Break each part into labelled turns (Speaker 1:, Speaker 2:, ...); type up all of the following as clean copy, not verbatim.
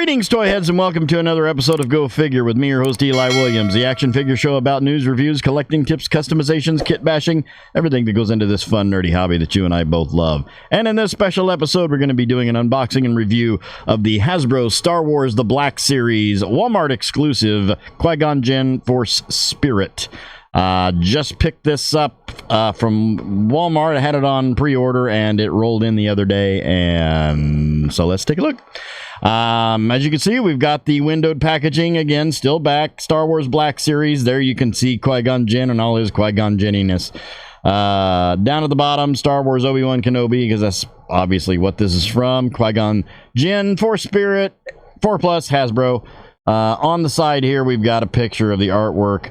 Speaker 1: Greetings, toy heads, and welcome to another episode of Go Figure with me, your host, Eli Williams, the action figure show about news, reviews, collecting, tips, customizations, kit bashing, everything that goes into this fun, nerdy hobby that you and I both love. And in this special episode, we're going to be doing an unboxing and review of the Hasbro Star Wars The Black Series Walmart exclusive Qui-Gon Jinn Force Spirit. Just picked this up from Walmart. I had it on pre-order and it rolled in the other day, and so let's take a look. As you can see, we've got the windowed packaging again, still back. Star Wars Black Series. There you can see Qui-Gon Jinn and all his Qui-Gon Jinniness. Down at the bottom, Star Wars Obi-Wan Kenobi, because that's obviously what this is from. Qui-Gon Jinn Force Spirit 4+ Hasbro. On the side here, we've got a picture of the artwork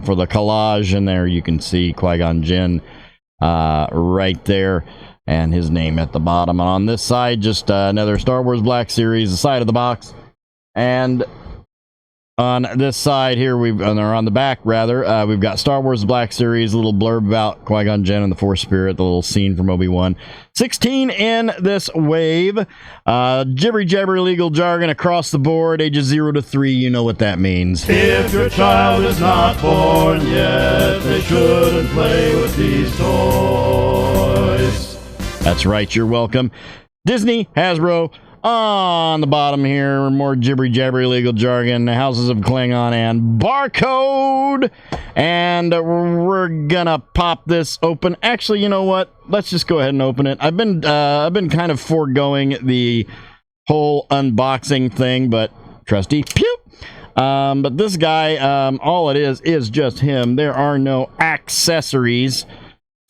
Speaker 1: for the collage, and there you can see Qui-Gon Jinn right there, and his name at the bottom. And on this side, just another Star Wars Black Series, the side of the box. And on this side here, or on the back rather, we've got Star Wars Black Series, a little blurb about Qui-Gon Jinn and the Force Spirit, the little scene from Obi-Wan. 16 in this wave. Jibbery jabbery legal jargon across the board, ages 0 to 3, you know what that means.
Speaker 2: If your child is not born yet, they shouldn't play with these toys.
Speaker 1: That's right, you're welcome. Disney, Hasbro. On the bottom here, more jibbery jabbery legal jargon, Houses of Klingon, and barcode. And we're gonna pop this open. Actually, you know what? Let's just go ahead and open it. I've been kind of foregoing the whole unboxing thing, but trusty pew. But this guy, all it is just him. There are no accessories.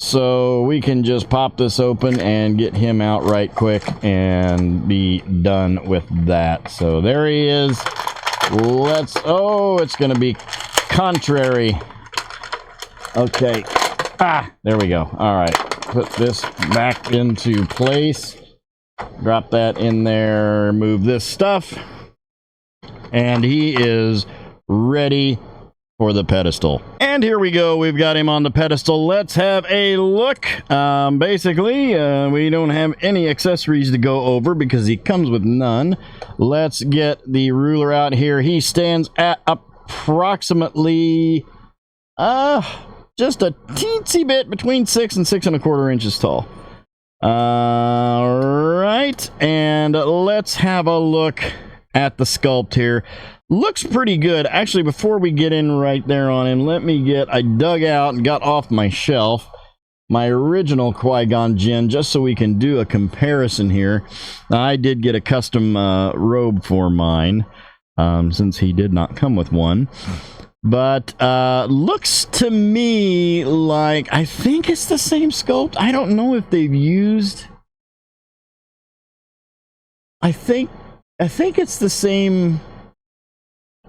Speaker 1: So we can just pop this open and get him out right quick and be done with that. So there he is. Oh, it's going to be contrary. Okay. There we go. All right. Put this back into place. Drop that in there. Move this stuff. And he is ready for the pedestal. And here we go. We've got him on the pedestal. Let's have a look. Basically, we don't have any accessories to go over because he comes with none. Let's get the ruler out here. He stands at approximately just a teensy bit between 6 and 6¼ inches tall. Right, and let's have a look at the sculpt here. Looks pretty good. Actually, before we get in right there on him, I dug out and got off my shelf my original Qui-Gon Jinn, just so we can do a comparison here. Now, I did get a custom robe for mine, since he did not come with one. But looks to me like, I think it's the same sculpt. I don't know if they've used... I think it's the same...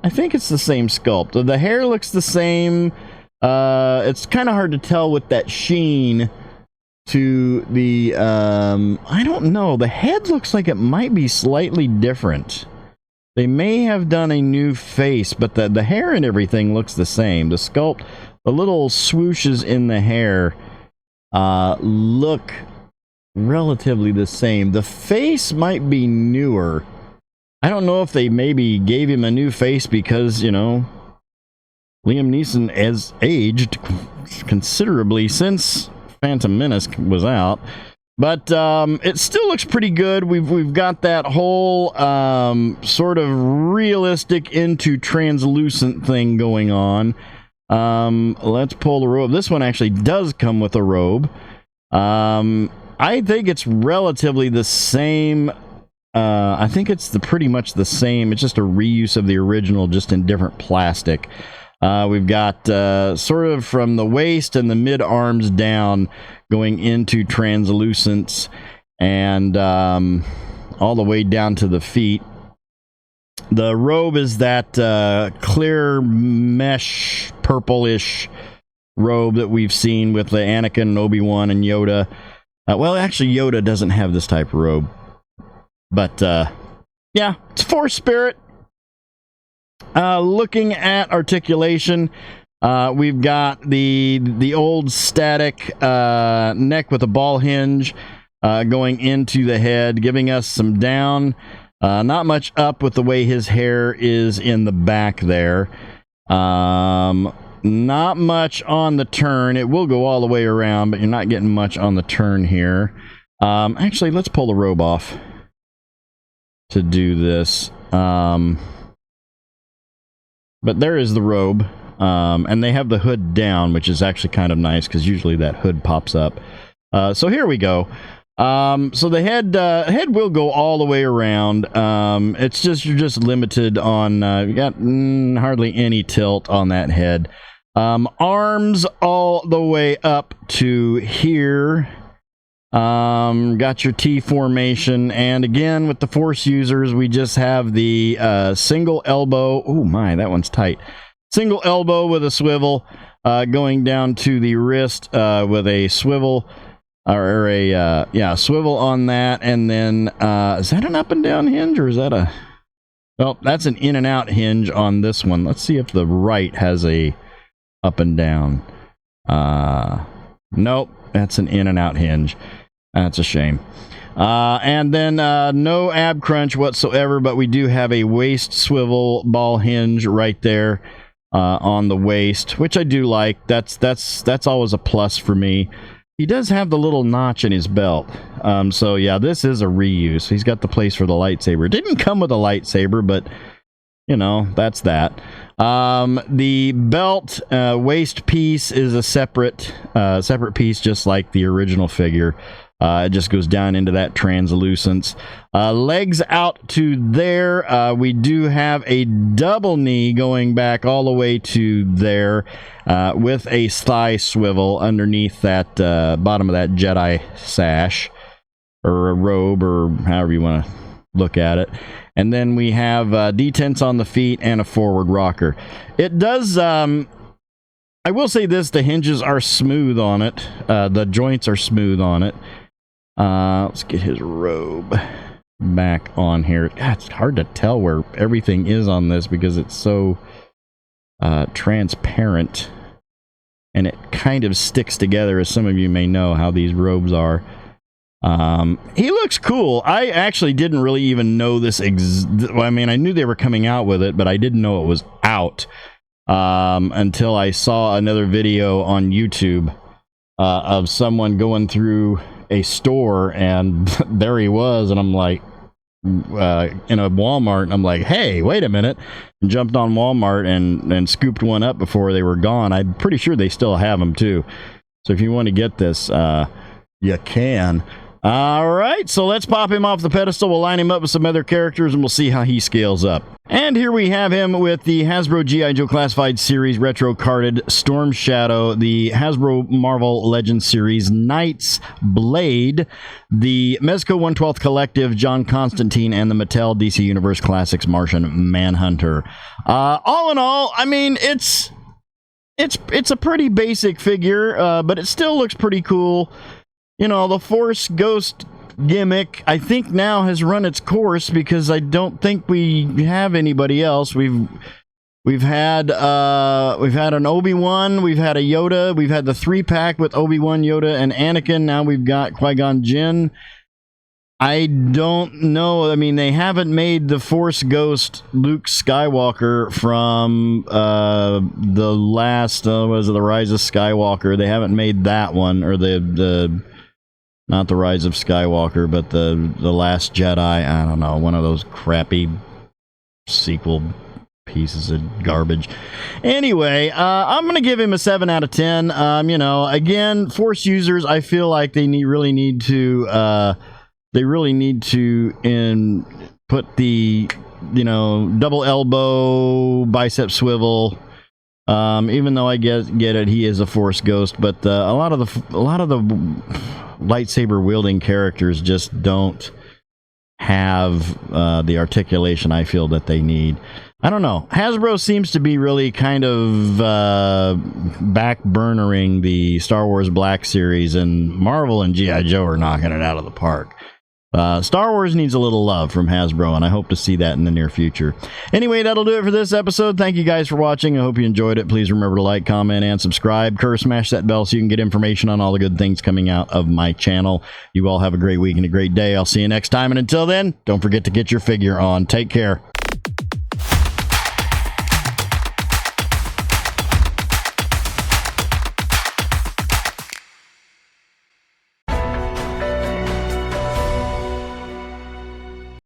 Speaker 1: I think it's the same sculpt. The hair looks the same. It's kind of hard to tell with that sheen to the... I don't know. The head looks like it might be slightly different. They may have done a new face, but the hair and everything looks the same. The sculpt, the little swooshes in the hair look relatively the same. The face might be newer. I don't know if they maybe gave him a new face because, you know, Liam Neeson has aged considerably since Phantom Menace was out. But it still looks pretty good. We've got that whole sort of realistic into translucent thing going on. Let's pull the robe. This one actually does come with a robe. I think it's relatively the same. I think it's pretty much the same. It's just a reuse of the original, just in different plastic. We've got sort of from the waist and the mid-arms down going into translucence, and all the way down to the feet. The robe is that clear mesh purplish robe that we've seen with the Anakin and Obi-Wan and Yoda. Well, actually, Yoda doesn't have this type of robe. But, yeah, it's Force Spirit. Looking at articulation, we've got the old static neck with a ball hinge going into the head, giving us some down Not much up with the way his hair is in the back there. Not much on the turn. It will go all the way around, but you're not getting much on the turn here. Actually, let's pull the robe off to do this. But there is the robe. And they have the hood down, which is actually kind of nice because usually that hood pops up. So here we go. So the head will go all the way around. It's just, you're just limited on, you got hardly any tilt on that head. Arms all the way up to here. Got your T formation, and again with the Force users, we just have the single elbow. Oh my, that one's tight. Single elbow with a swivel, going down to the wrist with a swivel, or a swivel on that, and then is that an up and down hinge, or is that a? Well, that's an in and out hinge on this one. Let's see if the right has a up and down. Nope, that's an in and out hinge. That's a shame. And then no ab crunch whatsoever, but we do have a waist swivel ball hinge right there on the waist, which I do like. That's always a plus for me. He does have the little notch in his belt. So yeah, this is a reuse. He's got the place for the lightsaber. It didn't come with a lightsaber, but you know, that's that. The belt waist piece is a separate piece, just like the original figure. It just goes down into that translucence. Legs out to there. We do have a double knee going back all the way to there with a thigh swivel underneath that bottom of that Jedi sash, or a robe, or however you want to look at it. And then we have detents on the feet and a forward rocker. It does... I will say this, the hinges are smooth on it. The joints are smooth on it. Let's get his robe back on here. God, it's hard to tell where everything is on this because it's so transparent, and it kind of sticks together, as some of you may know how these robes are. He looks cool. I actually didn't really even know this well, I mean, I knew they were coming out with it, but I didn't know it was out until I saw another video on YouTube of someone going through a store, and there he was, and I'm like, in a Walmart, and I'm like, hey, wait a minute, and jumped on Walmart and scooped one up before they were gone. I'm pretty sure they still have them too, so if you want to get this, you can. All right, so let's pop him off the pedestal. We'll line him up with some other characters, and we'll see how he scales up. And here we have him with the Hasbro G.I. Joe Classified Series retro carded Storm Shadow, the Hasbro Marvel Legends Series Knights Blade, the Mezco 1/12 Collective John Constantine, and the Mattel DC Universe Classics Martian Manhunter. All in all, I mean, it's a pretty basic figure, but it still looks pretty cool. You know, the Force Ghost gimmick, I think, now has run its course, because I don't think we have anybody else. We've had an Obi-Wan, we've had a Yoda, we've had the 3-pack with Obi-Wan, Yoda, and Anakin. Now we've got Qui-Gon Jinn. I don't know. I mean, they haven't made the Force Ghost Luke Skywalker from the last, what is it, the Rise of Skywalker. They haven't made that one, or the not the Rise of Skywalker, but the Last Jedi. I don't know, one of those crappy sequel pieces of garbage. Anyway, I'm gonna give him a 7 out of 10. You know, again, Force users, I feel like they really need to put the, you know, double elbow, bicep swivel. Even though I get it, he is a Force Ghost, but a lot of the lightsaber wielding characters just don't have the articulation I feel that they need. I don't know. Hasbro seems to be really kind of backburnering the Star Wars Black Series, and Marvel and G.I. Joe are knocking it out of the park. Star Wars needs a little love from Hasbro, and I hope to see that in the near future. Anyway, that'll do it for this episode. Thank you guys for watching. I hope you enjoyed it. Please remember to like, comment, and subscribe. Smash that bell so you can get information on all the good things coming out of my channel. You all have a great week and a great day. I'll see you next time, and until then, don't forget to get your figure on. Take care.